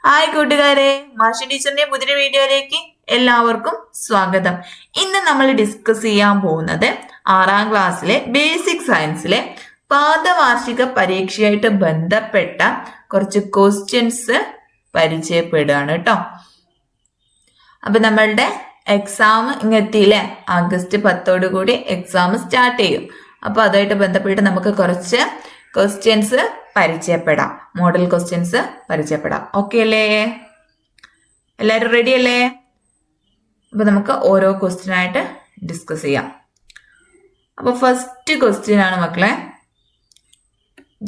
Hi കൂട്ടുകാരെ, മാഷി ടീച്ചറിന്റെ പുതിയ വീഡിയോയിലേക്ക് എല്ലാവർക്കും സ്വാഗതം. ഇന്ന് നമ്മൾ ഡിസ്കസ് ചെയ്യാൻ പോകുന്നത് 6ാം ക്ലാസ്സിലെ ബേസിക് സയൻസിലെ പാദവാർഷിക പരീക്ഷയായിട്ട് ബന്ധപ്പെട്ട കുറച്ച് ക്വസ്റ്റ്യൻസ് പരിചയപ്പെടുകയാണ് കേട്ടോ. അപ്പൊ നമ്മളുടെ എക്സാം ഇങ്ങെത്തിയില്ലേ, ആഗസ്റ്റ് 10 കൂടി എക്സാം സ്റ്റാർട്ട് ചെയ്യും. അപ്പൊ അതുമായിട്ട് ബന്ധപ്പെട്ട് നമുക്ക് കുറച്ച് ക്വസ്റ്റ്യൻസ് പരിചയപ്പെടാം, മോഡൽ ക്വസ്റ്റ്യൻസ് പരിചയപ്പെടാം. ഓക്കെ അല്ലേ? എല്ലാവരും റെഡി അല്ലേ? അപ്പൊ നമുക്ക് ഓരോ ക്വസ്റ്റ്യൻ ആയിട്ട് ഡിസ്കസ് ചെയ്യാം. അപ്പൊ ഫസ്റ്റ് ക്വസ്റ്റ്യൻ ആണ് മക്കളെ,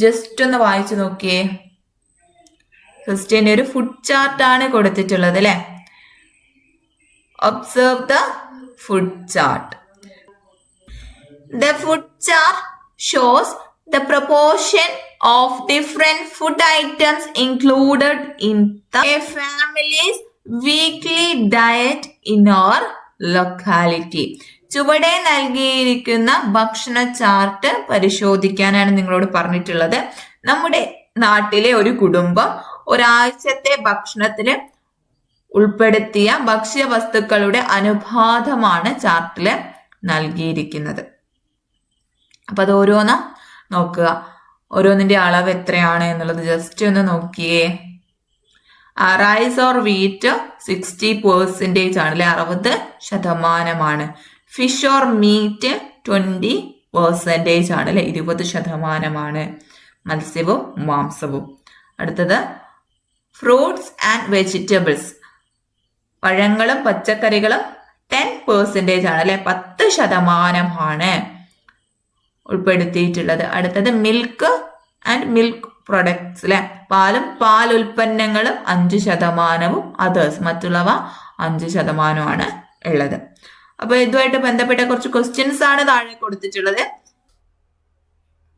ജസ്റ്റ് ഒന്ന് വായിച്ചു നോക്കിയേ. ക്വസ്റ്റ്യൻ ഒരു ഫുഡ് ചാർട്ട് ആണ് കൊടുത്തിട്ടുള്ളത് അല്ലെ. Observe the food chart. The food chart shows the proportion of different food items included in a family's weekly diet in our locality. ചുവടെ നൽകിയിരിക്കുന്ന ഭക്ഷണ ചാർട്ട് പരിശോധിക്കാനാണ് നിങ്ങളോട് പറഞ്ഞിട്ടുള്ളത്. നമ്മുടെ നാട്ടിലെ ഒരു കുടുംബം ഒരാഴ്ചത്തെ ഭക്ഷണത്തിൽ ഉൾപ്പെടുത്തിയ ഭക്ഷ്യവസ്തുക്കളുടെ അനുപാതമാണ് ചാർട്ടിൽ നൽകിയിരിക്കുന്നത്. അപ്പൊ അത് ഓരോന്ന് നോക്കുക, ഓരോന്നിന്റെ അളവ് എത്രയാണ് എന്നുള്ളത് ജസ്റ്റ് ഒന്ന് നോക്കിയേ. റൈസ് ഓർ വീറ്റ് 60% ആണ് അല്ലെ, 60%. ഫിഷ് ഓർ മീറ്റ് 20% ആണ് അല്ലെ, 20%. മത്സ്യവും മാംസവും. അടുത്തത് ഫ്രൂട്ട്സ് ആൻഡ് വെജിറ്റബിൾസ്, പഴങ്ങളും പച്ചക്കറികളും 10% ആണ് അല്ലെ, 10% ഉൾപ്പെടുത്തിയിട്ടുള്ളത്. അടുത്തത് മിൽക്ക് ആൻഡ് മിൽക്ക് പ്രൊഡക്ട്സ് അല്ലെ, പാലും പാൽ ഉൽപ്പന്നങ്ങളും 5%, അതേഴ്സ് മറ്റുള്ളവ 5% ഉള്ളത്. അപ്പൊ ഇതുമായിട്ട് ബന്ധപ്പെട്ട കുറച്ച് ക്വസ്റ്റ്യൻസ് ആണ് താഴെ കൊടുത്തിട്ടുള്ളത്.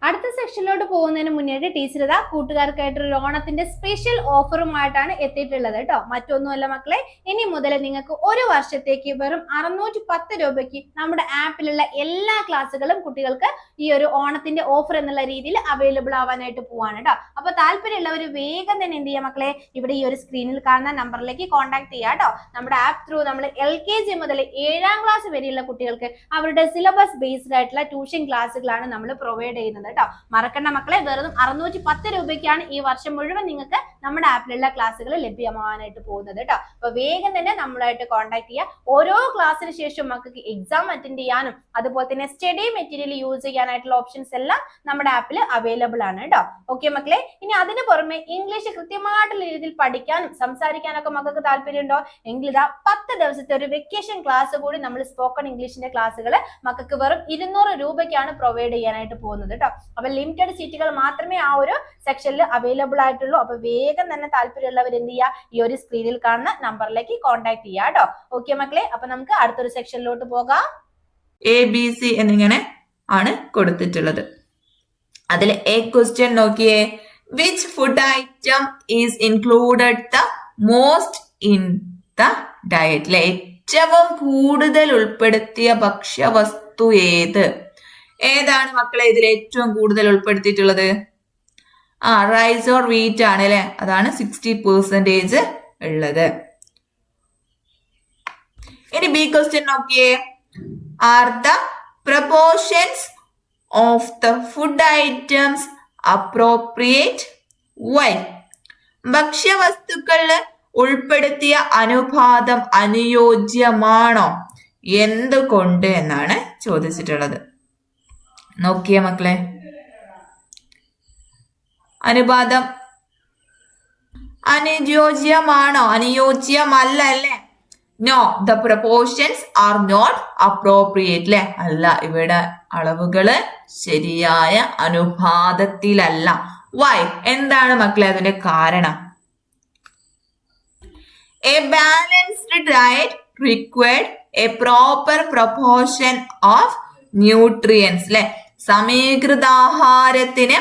അടുത്ത സെക്ഷനിലോട്ട് പോകുന്നതിന് മുന്നേ ടീച്ചർ ഇതാ കൂട്ടുകാർക്കായിട്ടൊരു ഓണത്തിന്റെ സ്പെഷ്യൽ ഓഫറുമായിട്ടാണ് എത്തിയിട്ടുള്ളത് കേട്ടോ. മറ്റൊന്നുമല്ല മക്കളെ, ഇനി മുതൽ നിങ്ങൾക്ക് ഒരു വർഷത്തേക്ക് വെറും 610 രൂപയ്ക്ക് നമ്മുടെ ആപ്പിലുള്ള എല്ലാ ക്ലാസ്സുകളും കുട്ടികൾക്ക് ഈ ഒരു ഓണത്തിന്റെ ഓഫർ എന്നുള്ള രീതിയിൽ അവൈലബിൾ ആവാനായിട്ട് പോവാണ് കേട്ടോ. അപ്പൊ താല്പര്യമുള്ളവർ വേഗം തന്നെ എന്ത് ചെയ്യാം മക്കളെ, ഇവിടെ ഈ ഒരു സ്ക്രീനിൽ കാണുന്ന നമ്പറിലേക്ക് കോൺടാക്ട് ചെയ്യാം കേട്ടോ. നമ്മുടെ ആപ്പ് ത്രൂ നമ്മൾ LKG മുതൽ 7ാം ക്ലാസ് വരെയുള്ള കുട്ടികൾക്ക് അവരുടെ സിലബസ് ബേസ്ഡ് ആയിട്ടുള്ള ട്യൂഷൻ ക്ലാസ്സുകളാണ് നമ്മൾ പ്രൊവൈഡ് ചെയ്യുന്നത് കേട്ടോ. മറക്കണ്ട മക്കളെ, വെറും 610 രൂപയ്ക്കാണ് ഈ വർഷം മുഴുവൻ നിങ്ങൾക്ക് നമ്മുടെ ആപ്പിലുള്ള ക്ലാസ്സുകൾ ലഭ്യമാവാനായിട്ട് പോകുന്നത് കേട്ടോ. അപ്പൊ വേഗം തന്നെ നമ്മളായിട്ട് കോൺടാക്ട് ചെയ്യുക. ഓരോ ക്ലാസ്സിന് ശേഷം മക്കൾക്ക് എക്സാം അറ്റൻഡ് ചെയ്യാനും അതുപോലെ തന്നെ സ്റ്റഡി മെറ്റീരിയൽ യൂസ് ചെയ്യാനായിട്ടുള്ള ഓപ്ഷൻസ് എല്ലാം നമ്മുടെ ആപ്പിൽ അവൈലബിൾ ആണ് കേട്ടോ. ഓക്കെ മക്കളെ, ഇനി അതിന് പുറമെ ഇംഗ്ലീഷ് കൃത്യമായിട്ടുള്ള രീതിയിൽ പഠിക്കാനും സംസാരിക്കാനൊക്കെ മക്കൾക്ക് താല്പര്യമുണ്ടോ എങ്കിൽ ഇതാ 10 ദിവസത്തെ ഒരു വെക്കേഷൻ ക്ലാസ് കൂടി നമ്മൾ സ്പോക്കൺ ഇംഗ്ലീഷിന്റെ ക്ലാസ്സുകൾ മക്കൾക്ക് വെറും 200 രൂപയ്ക്കാണ് പ്രൊവൈഡ് ചെയ്യാനായിട്ട് പോകുന്നത് കേട്ടോ. അപ്പൊ ലിമിറ്റഡ് സീറ്റുകൾ മാത്രമേ ആ ഒരു സെക്ഷനിൽ അവൈലബിൾ ആയിട്ടുള്ളൂ. അപ്പൊ വേഗം തന്നെ താല്പര്യമുള്ളവർ എന്ത് ചെയ്യുക, ഈ ഒരു സ്ക്രീനിൽ കാണുന്ന നമ്പറിലേക്ക് കോൺടാക്ട് ചെയ്യുക കേട്ടോ. ഓക്കെ മക്കളെ, അപ്പൊ നമുക്ക് അടുത്തൊരു സെക്ഷനിലോട്ട് പോകാം. ABC എന്നിങ്ങനെ ആണ് കൊടുത്തിട്ടുള്ളത്. അതിൽ എ ക്വസ്റ്റ്യൻ നോക്കിയേ. Which food item is included the most in the diet? ഏറ്റവും കൂടുതൽ ഉൾപ്പെടുത്തിയ ഭക്ഷ്യവസ്തു ഏത്? ഏതാണ് മക്കളെ ഇതിൽ ഏറ്റവും കൂടുതൽ ഉൾപ്പെടുത്തിയിട്ടുള്ളത്? റൈസ് ഓർ വീറ്റ് ആണ് അല്ലെ, അതാണ് 60% ഉള്ളത്. ഇനി ബി ക്വസ്റ്റ്യൻ നോക്കിയേ. Are the proportions of the food items appropriate? Why? ഭക്ഷ്യവസ്തുക്കളിൽ ഉൾപ്പെടുത്തിയ അനുപാതം അനുയോജ്യമാണോ, എന്തുകൊണ്ട് എന്നാണ് ചോദിച്ചിട്ടുള്ളത്. നോക്കിയേ മക്കളെ, അനുപാതം അനുയോജ്യമാണോ? അനുയോജ്യമല്ല അല്ലേ? No, the proportions are not appropriate അല്ലെ, അല്ല, ഇവിടെ അളവുകള് ശരിയായ അനുപാതത്തിലല്ല. വൈ? എന്താണ് മക്കളെ അതിന്റെ കാരണം? A balanced diet required a proper proportion of nutrients അല്ലെ, സമീകൃതാഹാരത്തിന്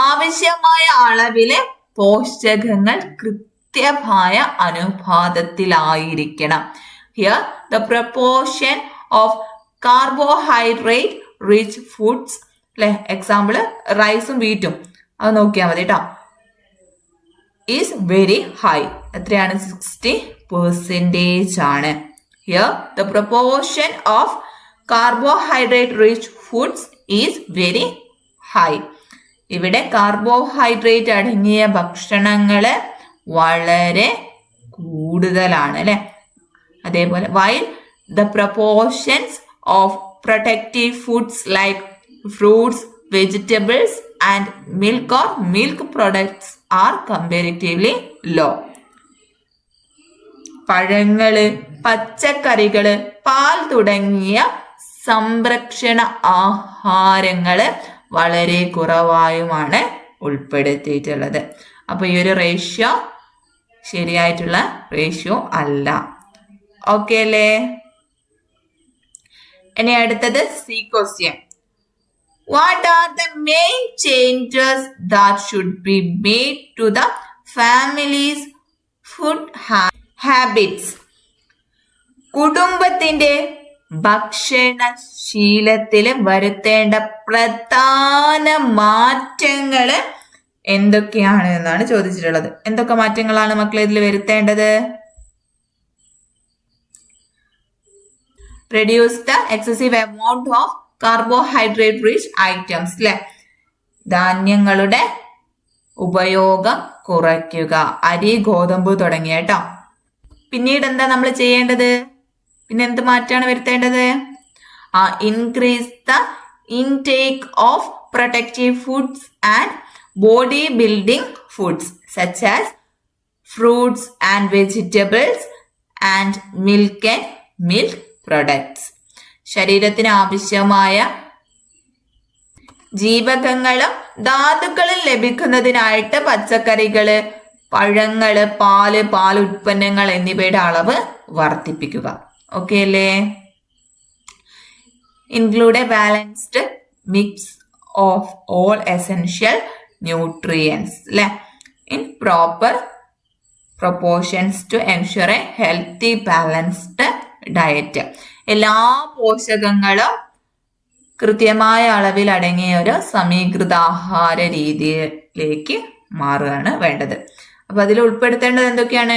ആവശ്യമായ അളവില് പോഷകങ്ങൾ കൃത്യമായ അനുപാതത്തിലായിരിക്കണം. Here the proportion of carbohydrate rich foods അല്ലെ, എക്സാമ്പിള് റൈസും വീറ്റും, അത് നോക്കിയാൽ മതി കേട്ടോ. Is very high. എത്രയാണ്? 60% ആണ്. Here the proportion of carbohydrate rich foods is very high. ഇവിടെ കാർബോഹൈഡ്രേറ്റ് അടങ്ങിയ ഭക്ഷണങ്ങള് വളരെ കൂടുതലാണ് അല്ലെ. അതേപോലെ while the proportions of protective foods like fruits, vegetables and milk or milk products are comparatively low. പഴങ്ങള്, പച്ചക്കറികള്, പാൽ തുടങ്ങിയ സംരക്ഷണ ആഹാരങ്ങള് വളരെ കുറവായുമാണ് ഉൾപ്പെടുത്തിയിട്ടുള്ളത്. അപ്പൊ ഈ ഒരു റേഷ്യോ ശരിയായിട്ടുള്ള റേഷ്യോ അല്ല. ഓക്കെ അല്ലേ? ഇനി അടുത്തത് C question. What are the main changes that should be made to the family's food habits? കുടുംബത്തിന്റെ ഭക്ഷണശീലത്തിൽ വരുത്തേണ്ട പ്രധാന മാറ്റങ്ങള് എന്തൊക്കെയാണ് എന്നാണ് ചോദിച്ചിട്ടുള്ളത്. എന്തൊക്കെ മാറ്റങ്ങളാണ് മക്കളെ ഇതിൽ വരുത്തേണ്ടത്? Reduce the excessive amount of carbohydrate rich items. അല്ലെ, ധാന്യങ്ങളുടെ ഉപയോഗം കുറയ്ക്കുക. അരി, ഗോതമ്പ് തുടങ്ങിയ കേട്ടോ. പിന്നീട് എന്താ നമ്മൾ ചെയ്യേണ്ടത്? പിന്നെ എന്ത് മാറ്റാണ് വരുത്തേണ്ടത്? Increase the intake of protective foods and body building foods such as fruits and vegetables and milk and milk products. ശരീരത്തിന് ആവശ്യമായ ജീവകങ്ങളും ധാതുക്കളും ലഭിക്കുന്നതിനായിട്ട് പച്ചക്കറികള്, പഴങ്ങള്, പാല്, പാൽ ഉൽപ്പന്നങ്ങൾ എന്നിവയുടെ അളവ് വർദ്ധിപ്പിക്കുക. ഓക്കെ അല്ലേ? Include a balanced mix of all essential nutrients അല്ലെ in proper proportions to ensure a healthy balanced diet. എല്ലാ പോഷകങ്ങളും കൃത്യമായ അളവിൽ അടങ്ങിയ ഒരു സമീകൃത ആഹാര രീതിയിലേക്ക് മാറുകയാണ് വേണ്ടത്. അപ്പൊ അതിൽ ഉൾപ്പെടുത്തേണ്ടത് എന്തൊക്കെയാണ്?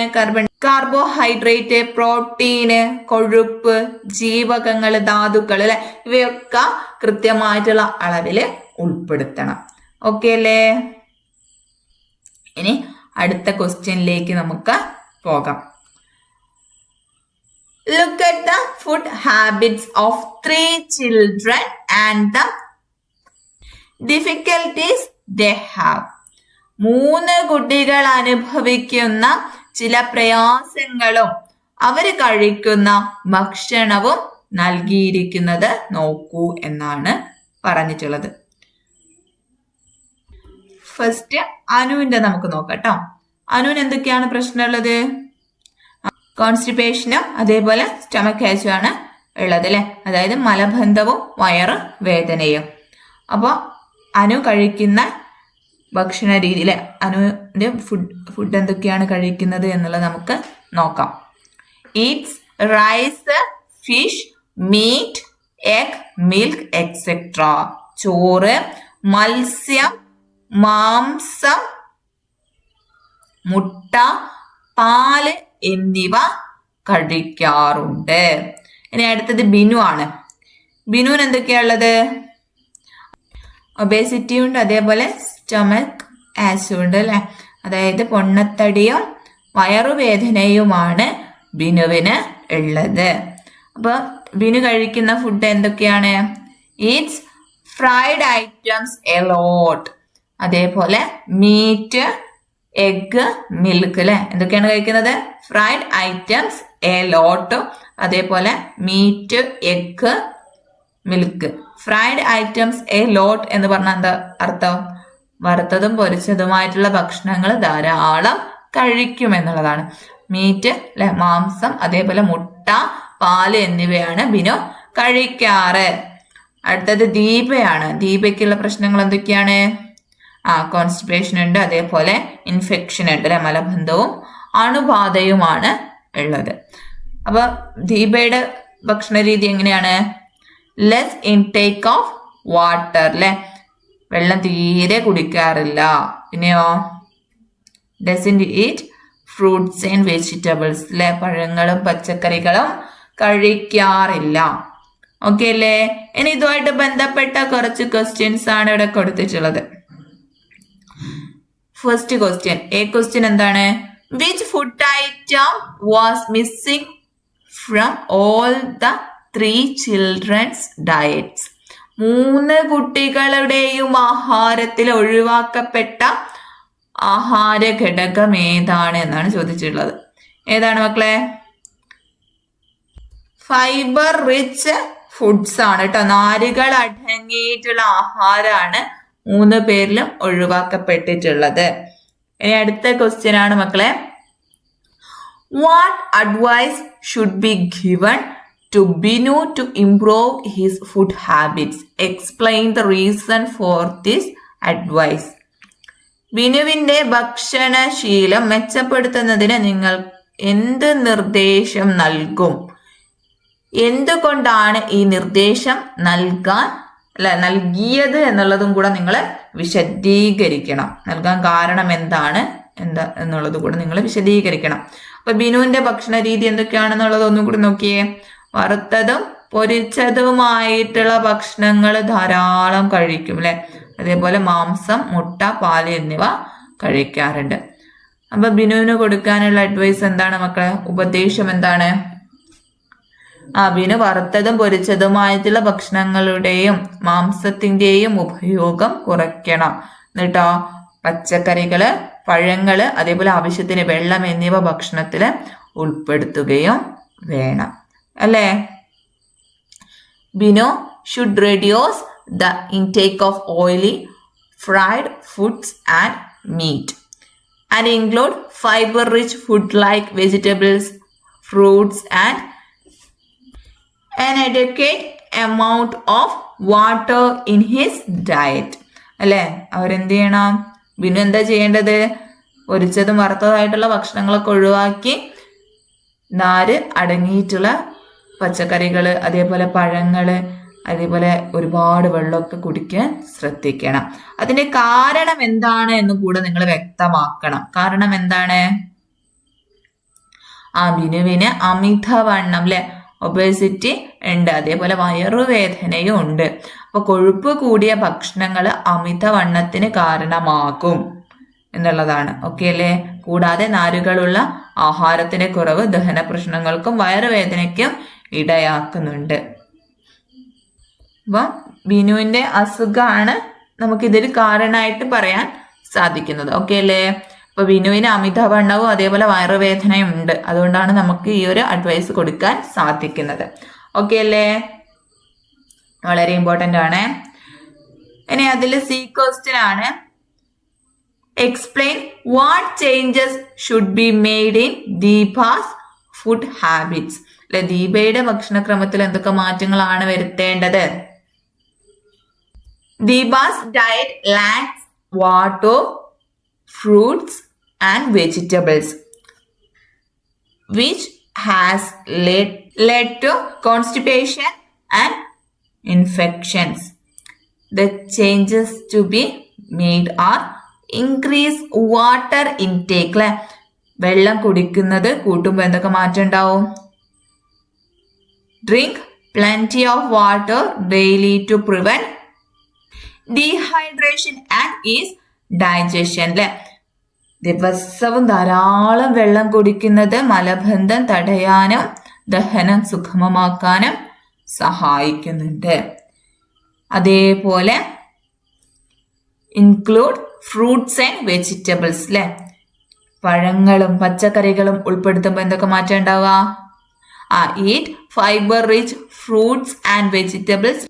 കാർബോഹൈഡ്രേറ്റ്, പ്രോട്ടീന്, കൊഴുപ്പ്, ജീവകങ്ങൾ, ധാതുക്കൾ അല്ലെ, ഇവയൊക്കെ കൃത്യമായിട്ടുള്ള അളവില് ഉൾപ്പെടുത്തണം. ഓക്കെ അല്ലേ? ഇനി അടുത്ത ക്വസ്റ്റ്യനിലേക്ക് നമുക്ക് പോകാം. Look at the food habits of 3 children and the difficulties they have. 3 കുട്ടികൾ അനുഭവിക്കുന്ന ചില പ്രയാസങ്ങളും അവര് കഴിക്കുന്ന ഭക്ഷണവും നൽകിയിരിക്കുന്നത് നോക്കൂ എന്നാണ് പറഞ്ഞിട്ടുള്ളത്. ഫസ്റ്റ് അനുവിന്റെ നമുക്ക് നോക്കാം കേട്ടോ. അനുവിന് എന്തൊക്കെയാണ് പ്രശ്നമുള്ളത്? കോൺസ്റ്റിപ്പേഷനും അതേപോലെ സ്റ്റമക് ആച്ചും ആണ് ഉള്ളത് അല്ലെ, അതായത് മലബന്ധവും വയറ് വേദനയും. അപ്പോൾ അനു കഴിക്കുന്ന ഭക്ഷണ രീതി അല്ലെ, അനുവിന്റെ ഫുഡ് എന്തൊക്കെയാണ് കഴിക്കുന്നത് എന്നുള്ളത് നമുക്ക് നോക്കാം. Eats rice, fish, meat, egg, milk etcetera. ചോറ്, മത്സ്യം, മാംസം, മുട്ട, പാല് എന്നിവ കഴിക്കാറുണ്ട്. ഇനി അടുത്തത് ബിനു ആണ്. ബിനുവിന് എന്തൊക്കെയാണുള്ളത്? ഒബേസിറ്റി ഉണ്ട്, അതേപോലെ സ്റ്റൊമക് ആസിഡ് ഉണ്ട് അല്ലെ, അതായത് പൊണ്ണത്തടിയും വയറുവേദനയുമാണ് ബിനുവിന് ഉള്ളത്. അപ്പൊ ബിനു കഴിക്കുന്ന ഫുഡ് എന്തൊക്കെയാണ്? Eats fried items a lot, അതേപോലെ മീറ്റ്, എഗ്, മിൽക്ക് അല്ലെ, എന്തൊക്കെയാണ് കഴിക്കുന്നത്? ഫ്രൈഡ് ഐറ്റംസ് എ ലോട്ട്, അതേപോലെ meat, egg, milk. Fried items a lot എന്ന് പറഞ്ഞാൽ എന്താ അർത്ഥം? വറുത്തതും പൊരിച്ചതുമായിട്ടുള്ള ഭക്ഷണങ്ങൾ ധാരാളം കഴിക്കും എന്നുള്ളതാണ്. മീറ്റ് അല്ലെ, മാംസം, അതേപോലെ മുട്ട, പാല് എന്നിവയാണ് ബിനു കഴിക്കാറ്. അടുത്തത് ദീപയാണ്. ദീപയ്ക്കുള്ള പ്രശ്നങ്ങൾ എന്തൊക്കെയാണ്? കോൺസ്റ്റിപ്പേഷൻ ഉണ്ട്, അതേപോലെ ഇൻഫെക്ഷൻ ഉണ്ട് അല്ലെ, മലബന്ധവും അണുബാധയുമാണ് ഉള്ളത്. അപ്പൊ ദീപയുടെ ഭക്ഷണ രീതി എങ്ങനെയാണ്? ലെസ് ഇൻടേക്ക് ഓഫ് വാട്ടർ അല്ലെ, വെള്ളം തീരെ കുടിക്കാറില്ല. പിന്നെയോ doesn't eat fruits and vegetables അല്ലെ, പഴങ്ങളും പച്ചക്കറികളും കഴിക്കാറില്ല. ഓക്കെ അല്ലേ? ഇനി ഇതുമായിട്ട് ബന്ധപ്പെട്ട കുറച്ച് ക്വസ്റ്റ്യൻസ് ആണ് ഇവിടെ കൊടുത്തിട്ടുള്ളത്. ഫസ്റ്റ് ക്വസ്റ്റ്യൻ, ക്വസ്റ്റ്യൻ എന്താണ്? Which food item was missing from all the 3 children's diets? 3 കുട്ടികളുടെയും ആഹാരത്തിൽ ഒഴിവാക്കപ്പെട്ട ആഹാര ഘടകം ഏതാണ് എന്നാണ് ചോദിച്ചിട്ടുള്ളത്. ഏതാണ് മക്കളെ? ഫൈബർ റിച്ച് ഫുഡ്സ് ആണ് കേട്ടോ. നാരുകൾ അടങ്ങിയിട്ടുള്ള ആഹാരമാണ് 3 പേരിലും ഒഴിവാക്കപ്പെട്ടിട്ടുള്ളത്. ഇനി അടുത്ത ക്വസ്റ്റ്യൻ ആണ് മക്കളെ, what advice should be given to Binu to improve his food habits? Explain the reason for this advice. ബിനുവിന്റെ ഭക്ഷണശീലം മെച്ചപ്പെടുത്തുന്നതിന് നിങ്ങൾ എന്ത് നിർദ്ദേശം നൽകും? എന്തുകൊണ്ടാണ് ഈ നിർദ്ദേശം നൽകിയത് എന്നുള്ളതും കൂടെ നിങ്ങൾ വിശദീകരിക്കണം. നൽകാൻ കാരണം എന്താണ് എന്നുള്ളത് കൂടെ നിങ്ങൾ വിശദീകരിക്കണം. അപ്പൊ ബിനുവിന്റെ ഭക്ഷണ രീതി എന്തൊക്കെയാണെന്നുള്ളത് ഒന്നും കൂടി നോക്കിയേ. വറുത്തതും പൊരിച്ചതുമായിട്ടുള്ള ഭക്ഷണങ്ങൾ ധാരാളം കഴിക്കും അല്ലെ. അതേപോലെ മാംസം, മുട്ട, പാല് എന്നിവ കഴിക്കാറുണ്ട്. അപ്പൊ ബിനുവിന് കൊടുക്കാനുള്ള അഡ്വൈസ് എന്താണ് മക്കളെ? ഉപദേശം എന്താണ്? ബിനു വറുത്തതും പൊരിച്ചതുമായിട്ടുള്ള ഭക്ഷണങ്ങളുടെയും മാംസത്തിന്റെയും ഉപയോഗം കുറയ്ക്കണം. എന്നിട്ടോ പച്ചക്കറികള്, പഴങ്ങള്, അതേപോലെ ആവശ്യത്തിന് വെള്ളം എന്നിവ ഭക്ഷണത്തില് ഉൾപ്പെടുത്തുകയും വേണം അല്ലേ. Binu should reduce the intake of oily fried foods and meat and include fibre rich food like vegetables, fruits and an adequate amount of water in his diet. അല്ലേ, അവരെന്ത് ചെയ്യണം? ബിനു എന്താ ചെയ്യേണ്ടത്? പൊരിച്ചതും വറുത്തതായിട്ടുള്ള ഭക്ഷണങ്ങളൊക്കെ ഒഴിവാക്കി നാര് അടങ്ങിയിട്ടുള്ള പച്ചക്കറികള്, അതേപോലെ പഴങ്ങള്, അതേപോലെ ഒരുപാട് വെള്ളമൊക്കെ കുടിക്കാൻ ശ്രദ്ധിക്കണം. അതിന്റെ കാരണം എന്താണ് എന്ന് കൂടെ നിങ്ങൾ വ്യക്തമാക്കണം. കാരണം എന്താണ്? ബിനുവിന് അമിതവണ്ണം അല്ലെ, ഒബേസിറ്റി ഉണ്ട്, അതേപോലെ വയറുവേദനയും ഉണ്ട്. അപ്പൊ കൊഴുപ്പ് കൂടിയ ഭക്ഷണങ്ങൾ അമിതവണ്ണത്തിന് കാരണമാകും എന്നുള്ളതാണ്. ഓക്കെ അല്ലേ? കൂടാതെ നാരുകളുള്ള ആഹാരത്തിന്റെ കുറവ് ദഹന പ്രശ്നങ്ങൾക്കും വയറുവേദനയ്ക്കും ഇടയാക്കുന്നുണ്ട്. അപ്പൊ ബിനുവിന്റെ അസുഖമാണ് നമുക്കിതൊരു കാരണമായിട്ട് പറയാൻ സാധിക്കുന്നത്. ഓക്കെ അല്ലേ? അപ്പൊ ബിനുവിന് അമിതവണ്ണവും അതേപോലെ വയറുവേദനയും ഉണ്ട്. അതുകൊണ്ടാണ് നമുക്ക് ഈ ഒരു അഡ്വൈസ് കൊടുക്കാൻ സാധിക്കുന്നത്. ഓക്കെ അല്ലേ? വളരെ ഇമ്പോർട്ടൻ്റ് ആണ്. ഇനി അതിൽ സി ക്വസ്റ്റ്യൻ ആണ്, explain what changes should be made in Deepa's food habits. അല്ലെ, ദീപയുടെ ഭക്ഷണക്രമത്തിൽ എന്തൊക്കെ മാറ്റങ്ങളാണ് വരുത്തേണ്ടത്? Deepa's diet lacks water, fruits and vegetables, which has led to constipation and infections. The changes to be made are increase water intake. വെള്ളം കുടിക്കുന്നത് കൂട്ടുമ്പോൾ എന്തൊക്കെ മാറ്റം ഉണ്ടാവും? Drink plenty of water daily to prevent dehydration and ease digestion. അല്ലെ, ദിവസവും ധാരാളം വെള്ളം കുടിക്കുന്നത് മലബന്ധം തടയാനും ദഹനം സുഗമമാക്കാനും സഹായിക്കുന്നുണ്ട്. അതേപോലെ ഇൻക്ലൂഡ് ഫ്രൂട്ട്സ് ആൻഡ് വെജിറ്റബിൾസ്. അല്ലെ, പഴങ്ങളും പച്ചക്കറികളും ഉൾപ്പെടുത്തുമ്പോൾ എന്തൊക്കെ മാറ്റം ഉണ്ടാവുക? Eat fibre rich fruits and vegetables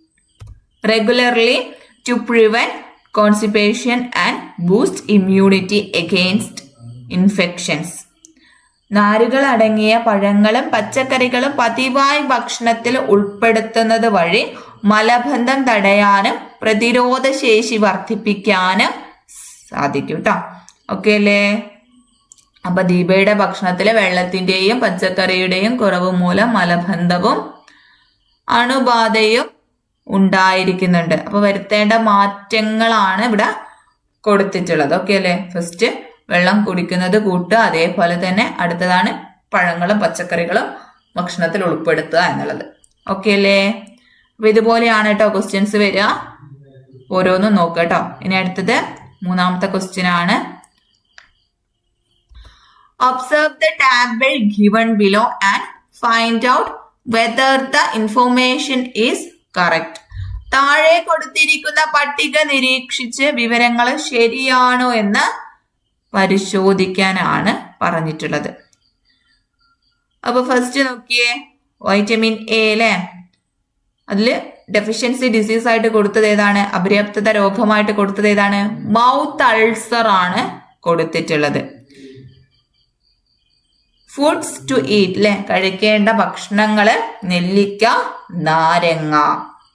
regularly to prevent constipation and boost immunity against infections. നാരുകൾ അടങ്ങിയ പഴങ്ങളും പച്ചക്കറികളും പതിവായി ഭക്ഷണത്തിൽ ഉൾപ്പെടുത്തുന്നത് വഴി മലബന്ധം തടയാനും പ്രതിരോധ ശേഷി വർദ്ധിപ്പിക്കാനും സാധിക്കും കേട്ടോ. ഓക്കെ അല്ലേ? അപ്പൊ ദീപയുടെ ഭക്ഷണത്തിലെ വെള്ളത്തിന്റെയും പച്ചക്കറിയുടെയും കുറവ് മൂലം മലബന്ധവും അണുബാധയും ഉണ്ടായിരിക്കുന്നുണ്ട്. അപ്പൊ വരുത്തേണ്ട മാറ്റങ്ങളാണ് ഇവിടെ കൊടുത്തിട്ടുള്ളത്. ഓക്കെ അല്ലേ? ഫസ്റ്റ് വെള്ളം കുടിക്കുന്നത് കൂട്ടുക. അതേപോലെ തന്നെ അടുത്തതാണ് പഴങ്ങളും പച്ചക്കറികളും ഭക്ഷണത്തിൽ ഉൾപ്പെടുത്തുക എന്നുള്ളത്. ഓക്കെ അല്ലേ? അപ്പൊ ഇതുപോലെയാണ് കേട്ടോ ക്വസ്റ്റ്യൻസ് വരിക. ഓരോന്നും നോക്കുക കേട്ടോ. ഇനി അടുത്തത് മൂന്നാമത്തെ ക്വസ്റ്റ്യൻ ആണ്. Observe the table given below and find out whether the information is correct. താഴെ കൊടുത്തിരിക്കുന്ന പട്ടിക നിരീക്ഷിച്ച് വിവരങ്ങൾ ശരിയാണോ എന്ന് പരിശോധിക്കാനാണ് പറഞ്ഞിട്ടുള്ളത്. അപ്പൊ ഫസ്റ്റ് നോക്കിയേ, വൈറ്റമിൻ എ അല്ലേ, അതില് ഡെഫിഷ്യൻസി ഡിസീസ് ആയിട്ട് കൊടുത്തത് ഏതാണ്? അപര്യാപ്തത രോഗമായിട്ട് കൊടുത്തത് ഏതാണ്? മൗത്ത് അൾസർ ആണ് കൊടുത്തിട്ടുള്ളത്. ഫുഡ്സ് ടു ഈറ്റ് അല്ലെ, കഴിക്കേണ്ട ഭക്ഷണങ്ങള് നെല്ലിക്ക, നാരങ്ങ,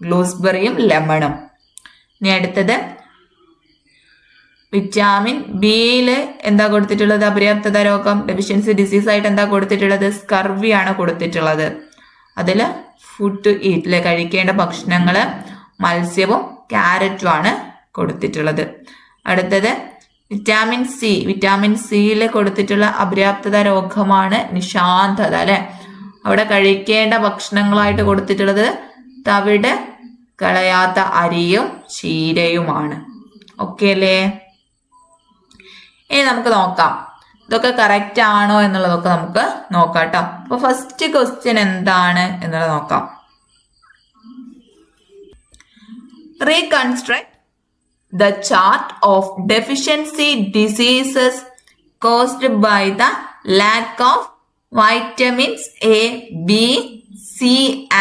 ഗ്ലൂസ്ബെറിയും ലെമണും. ഇനി അടുത്തത് വിറ്റാമിൻ ബിയില് എന്താ കൊടുത്തിട്ടുള്ളത്? അപര്യാപ്തത രോഗം ഡെഫിഷ്യൻസി ഡിസീസ് ആയിട്ട് എന്താ കൊടുത്തിട്ടുള്ളത്? സ്കർവി ആണ് കൊടുത്തിട്ടുള്ളത്. അതില് ഫുഡ് ടു ഈറ്റ് അല്ലെ, കഴിക്കേണ്ട ഭക്ഷണങ്ങള് മത്സ്യവും ക്യാരറ്റും ആണ് കൊടുത്തിട്ടുള്ളത്. അടുത്തത് വിറ്റാമിൻ സി. വിറ്റാമിൻ സിയിൽ കൊടുത്തിട്ടുള്ള അപര്യാപ്തത രോഗമാണ് നിശാന്തത അല്ലെ. അവിടെ കഴിക്കേണ്ട ഭക്ഷണങ്ങളായിട്ട് കൊടുത്തിട്ടുള്ളത് തവിട് കളയാത്ത അരിയും ചീരയുമാണ്. ഓക്കെ അല്ലേ? ഇനി നമുക്ക് നോക്കാം ഇതൊക്കെ കറക്റ്റ് ആണോ എന്നുള്ളതൊക്കെ നമുക്ക് നോക്കാം കേട്ടോ. അപ്പൊ ഫസ്റ്റ് ക്വസ്റ്റ്യൻ എന്താണ് എന്നുള്ളത് നോക്കാം. Reconstruct the chart of deficiency diseases caused by the lack of vitamins A, B, C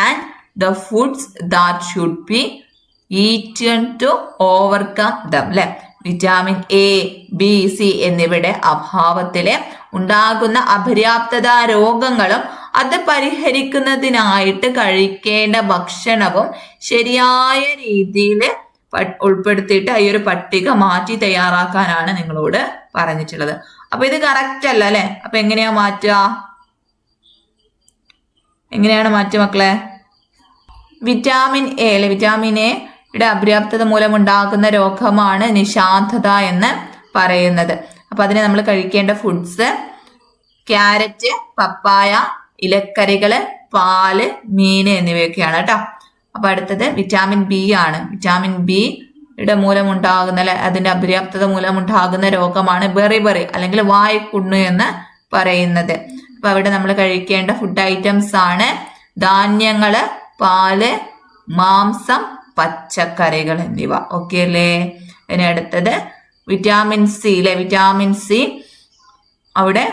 and the foods that should be eaten to overcome them. അല്ലെ, വിറ്റാമിൻ എ, ബി, സി എന്നിവയുടെ അഭാവത്തില് ഉണ്ടാകുന്ന അപര്യാപ്തത രോഗങ്ങളും അത് പരിഹരിക്കുന്നതിനായിട്ട് കഴിക്കേണ്ട ഭക്ഷണവും ശരിയായ രീതിയിൽ ഉൾപ്പെടുത്തിയിട്ട് ഈ ഒരു പട്ടിക മാറ്റി തയ്യാറാക്കാനാണ് നിങ്ങളോട് പറഞ്ഞിട്ടുള്ളത്. അപ്പൊ ഇത് കറക്റ്റ് അല്ല അല്ലെ. അപ്പൊ എങ്ങനെയാ മാറ്റുക? എങ്ങനെയാണ് മാറ്റുക മക്കളെ? വിറ്റാമിൻ എ അല്ലെ, വിറ്റാമിൻ എയുടെ അപര്യാപ്തത മൂലമുണ്ടാകുന്ന രോഗമാണ് നിശാന്തത എന്ന് പറയുന്നത്. അപ്പൊ അതിന് നമ്മൾ കഴിക്കേണ്ട ഫുഡ്സ് ക്യാരറ്റ്, പപ്പായ, ഇലക്കറികള്, പാല്, മീന് എന്നിവയൊക്കെയാണ് കേട്ടോ. അപ്പൊ അടുത്തത് വിറ്റാമിൻ ബി ആണ്. വിറ്റാമിൻ ബിയുടെ മൂലമുണ്ടാകുന്ന അതിന്റെ അപര്യാപ്തത മൂലമുണ്ടാകുന്ന രോഗമാണ് ബെറിബെറി അല്ലെങ്കിൽ വായ്പുണ്ണ് എന്ന് പറയുന്നത്. അപ്പൊ അവിടെ നമ്മൾ കഴിക്കേണ്ട ഫുഡ് ഐറ്റംസ് ആണ് ധാന്യങ്ങള്, പാല്, മാംസം, പച്ചക്കറികൾ എന്നിവ. ഓക്കെ അല്ലേ? ഇനി അടുത്തത് വിറ്റാമിൻ സി അല്ലെ. വിറ്റാമിൻ സി, അവിടെ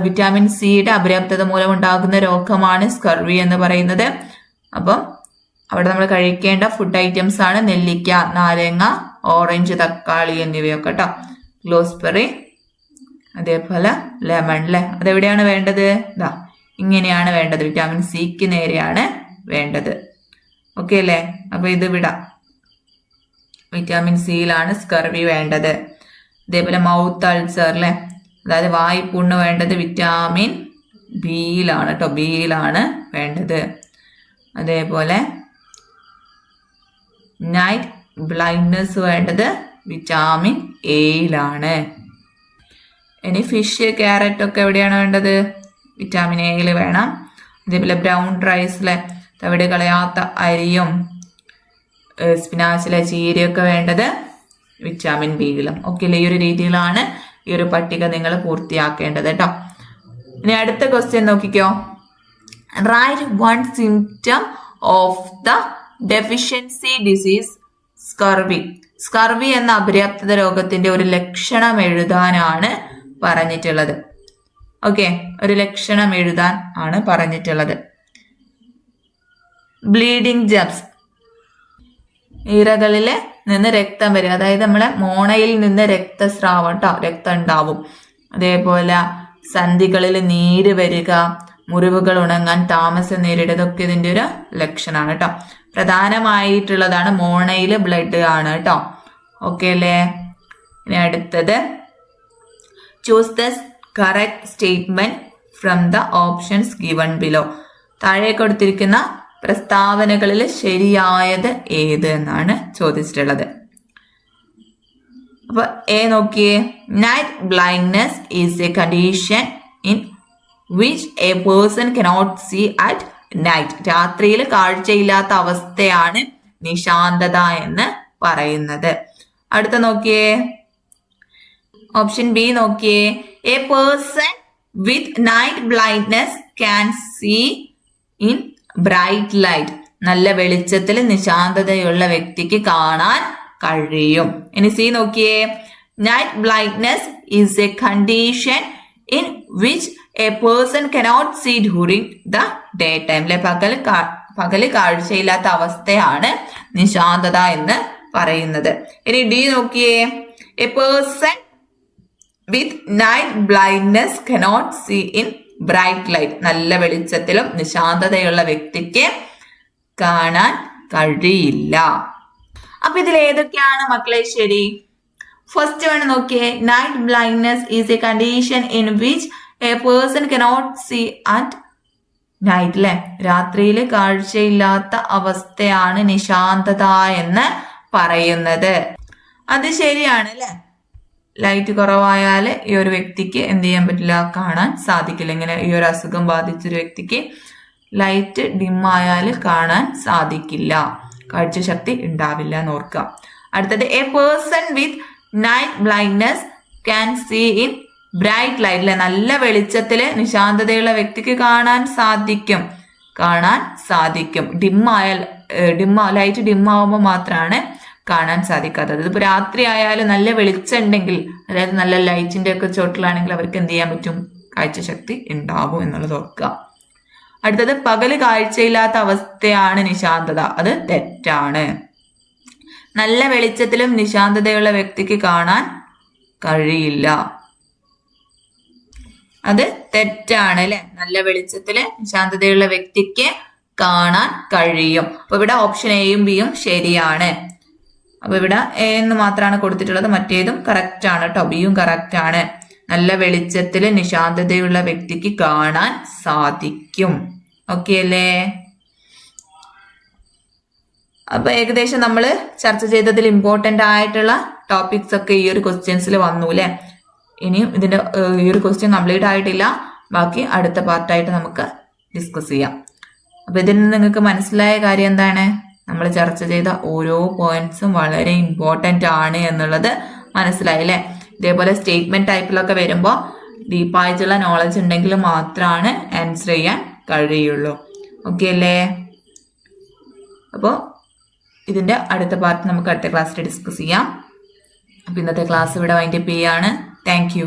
വിറ്റാമിൻ സിയുടെ അപര്യാപ്തത മൂലമുണ്ടാകുന്ന രോഗമാണ് സ്കർവി എന്ന് പറയുന്നത്. അപ്പം അവിടെ നമ്മൾ കഴിക്കേണ്ട ഫുഡ് ഐറ്റംസ് ആണ് നെല്ലിക്ക, നാരങ്ങ, ഓറഞ്ച്, തക്കാളി എന്നിവയൊക്കെ കേട്ടോ. ഗ്ലൂസ്ബെറി, അതേപോലെ ലെമൺ അല്ലെ. അതെവിടെയാണ് വേണ്ടത്? ഇതാ ഇങ്ങനെയാണ് വേണ്ടത്. വിറ്റാമിൻ സിക്ക് നേരെയാണ് വേണ്ടത്. ഓക്കെ അല്ലേ? അപ്പൊ ഇത് വിടാം. വിറ്റാമിൻ സിയിലാണ് സ്കർവി വേണ്ടത്. അതേപോലെ മൗത്ത് അൾസർ അല്ലെ, അതായത് വായ്പുണ്ണ് വേണ്ടത് വിറ്റാമിൻ ബിയിലാണ് കേട്ടോ. ബിയിലാണ് വേണ്ടത്. അതേപോലെ നൈറ്റ് ബ്ലൈൻഡ്നെസ് വേണ്ടത് വിറ്റാമിൻ എയിലാണ്. ഇനി ഫിഷ്, ക്യാരറ്റ് ഒക്കെ എവിടെയാണ് വേണ്ടത്? വിറ്റാമിൻ എയിൽ വേണം. അതേപോലെ ബ്രൗൺ റൈസിലെ തവിട് കളയാത്ത അരിയും സ്പിനാച്ചിലെ ചീരയൊക്കെ വേണ്ടത് വിറ്റാമിൻ ബിയിലും. ഓക്കെ അല്ലേ? ഈ ഒരു രീതിയിലാണ് ഈ ഒരു പട്ടിക നിങ്ങൾ പൂർത്തിയാക്കേണ്ടത് കേട്ടോ. ഇനി അടുത്ത ക്വസ്റ്റ്യൻ നോക്കിക്കോ. Write one symptom of the deficiency disease scurvy. Scurvy എന്ന അപര്യാപ്തത രോഗത്തിന്റെ ഒരു ലക്ഷണം എഴുതാനാണ് പറഞ്ഞിട്ടുള്ളത്. ഓക്കെ, ഒരു ലക്ഷണം എഴുതാൻ ആണ് പറഞ്ഞിട്ടുള്ളത്. ബ്ലീഡിംഗ് ജംസ്, ഇറകളില് നിന്ന് രക്തം വരിക, അതായത് നമ്മളെ മോണയിൽ നിന്ന് രക്തസ്രാവം കേട്ടോ, രക്തം ഉണ്ടാവും. അതേപോലെ സന്ധികളിൽ നീര് വരിക, മുറിവുകൾ ഉണങ്ങാൻ താമസം നേരിടുക, ഇതൊക്കെ ഇതിന്റെ ഒരു ലക്ഷണമാണ് കേട്ടോ. പ്രധാനമായിട്ടുള്ളതാണ് മോണയില് ബ്ലഡ് ആണ് കേട്ടോ. ഓക്കെ അല്ലേ? ഇനി അടുത്തത് choose the correct statement from the options given below. താഴെ കൊടുത്തിരിക്കുന്ന പ്രസ്താവനകളിൽ ശരിയായത് ഏത് എന്നാണ് ചോദിച്ചിട്ടുള്ളത്. അപ്പൊ എ നോക്കിയേ, night blindness is a condition in which a person cannot see at night. രാത്രിയിൽ കാഴ്ചയില്ലാത്ത അവസ്ഥയാണ് നിശാന്തത എന്ന് പറയുന്നത്. അടുത്ത നോക്കിയേ, ഓപ്ഷൻ ബി നോക്കിയേ, a person with night blindness can see in bright light. നല്ല വെളിച്ചത്തിൽ നിശാന്തതയുള്ള വ്യക്തിക്ക് കാണാൻ കഴിയും. ഇനി സി നോക്കിയേ, night blindness is a condition in which a person cannot see during the day time. അല്ലെ, പകല് കാഴ്ചയില്ലാത്ത അവസ്ഥയാണ് നിശാന്തത എന്ന് പറയുന്നത്. ഇനി ഡി നോക്കിയേ, a person with night blindness cannot see in bright light. നല്ല വെളിച്ചത്തിലും നിശാന്തതയുള്ള വ്യക്തിക്ക് കാണാൻ കഴിയില്ല. അപ്പൊ ഇതിൽ ഏതൊക്കെയാണ് മക്കളെ ശരി? ഫസ്റ്റ് വൺ നോക്കിയേ, night blindness is a condition in which a person cannot see at night. അല്ലെ, രാത്രിയിൽ കാഴ്ചയില്ലാത്ത അവസ്ഥയാണ് നിശാന്തത എന്ന് പറയുന്നത്. അത് ശരിയാണ് അല്ലെ. ലൈറ്റ് കുറവായാൽ ഈ ഒരു വ്യക്തിക്ക് എന്ത് ചെയ്യാൻ പറ്റില്ല, കാണാൻ സാധിക്കില്ല. ഇങ്ങനെ ഈ ഒരു അസുഖം ബാധിച്ചൊരു വ്യക്തിക്ക് ലൈറ്റ് ഡിം ആയാൽ കാണാൻ സാധിക്കില്ല, കാഴ്ചശക്തി ഉണ്ടാവില്ല എന്ന് ഓർക്കുക. അടുത്തത്, a person with night blindness can see in bright light. അല്ലെ, നല്ല വെളിച്ചത്തില് നിശാന്തതയുള്ള വ്യക്തിക്ക് കാണാൻ സാധിക്കും. ലൈറ്റ് ഡിം ആവുമ്പോൾ മാത്രമാണ് കാണാൻ സാധിക്കാത്തത്. ഇതിപ്പോ രാത്രി ആയാലും നല്ല വെളിച്ചം ഉണ്ടെങ്കിൽ, അതായത് നല്ല ലൈറ്റിന്റെ ഒക്കെ ചോട്ടിലാണെങ്കിൽ അവർക്ക് എന്ത് ചെയ്യാൻ പറ്റും, കാഴ്ചശക്തി ഉണ്ടാവും എന്നുള്ളത് ഓർക്കുക. അടുത്തത്, പകല് കാഴ്ചയില്ലാത്ത അവസ്ഥയാണ് നിശാന്തത. അത് തെറ്റാണ്. നല്ല വെളിച്ചത്തിലും നിശാന്തതയുള്ള വ്യക്തിക്ക് കാണാൻ കഴിയില്ല. അത് തെറ്റാണ് അല്ലെ. നല്ല വെളിച്ചത്തില് നിശാന്തതയുള്ള വ്യക്തിക്ക് കാണാൻ കഴിയും. അപ്പൊ ഇവിടെ ഓപ്ഷൻ എയും ബിയും ശരിയാണ്. അപ്പൊ ഇവിടെ എ എന്ന് മാത്രമാണ് കൊടുത്തിട്ടുള്ളത്, മറ്റേതും കറക്റ്റ് ആണ് കേട്ടോ, ബിയും കറക്റ്റ് ആണ്. നല്ല വെളിച്ചത്തില് നിശാന്തതയുള്ള വ്യക്തിക്ക് കാണാൻ സാധിക്കും. ഓക്കെ അല്ലേ? അപ്പൊ ഏകദേശം നമ്മൾ ചർച്ച ചെയ്തതിൽ ഇമ്പോർട്ടന്റ് ആയിട്ടുള്ള ടോപ്പിക്സ് ഒക്കെ ഈ ഒരു ക്വസ്റ്റ്യൻസിൽ വന്നു അല്ലെ. ഇനിയും ഇതിന്റെ ഈ ഒരു ക്വസ്റ്റ്യൻ കംപ്ലീറ്റ് ആയിട്ടില്ല, ബാക്കി അടുത്ത പാർട്ടായിട്ട് നമുക്ക് ഡിസ്കസ് ചെയ്യാം. അപ്പൊ ഇതിൽ നിന്ന് നിങ്ങൾക്ക് മനസ്സിലായ കാര്യം എന്താണ്? നമ്മൾ ചർച്ച ചെയ്ത ഓരോ പോയിന്റ്സും വളരെ ഇമ്പോർട്ടന്റ് ആണ് എന്നുള്ളത് മനസ്സിലായി അല്ലെ. ഇതേപോലെ സ്റ്റേറ്റ്മെന്റ് ടൈപ്പിലൊക്കെ വരുമ്പോൾ ഡീപ്പായിട്ടുള്ള നോളജ് ഉണ്ടെങ്കിൽ മാത്രമാണ് ആൻസർ ചെയ്യാൻ കഴിയുള്ളൂ. ഓക്കെ അല്ലേ? അപ്പോൾ ഇതിന്റെ അടുത്ത പാർട്ട് നമുക്ക് അടുത്ത ക്ലാസ്സിൽ ഡിസ്കസ് ചെയ്യാം. അപ്പൊ ഇന്നത്തെ ക്ലാസ് ഇവിടെ വൈൻഡപ്പ് ചെയ്യാണ്. Thank you.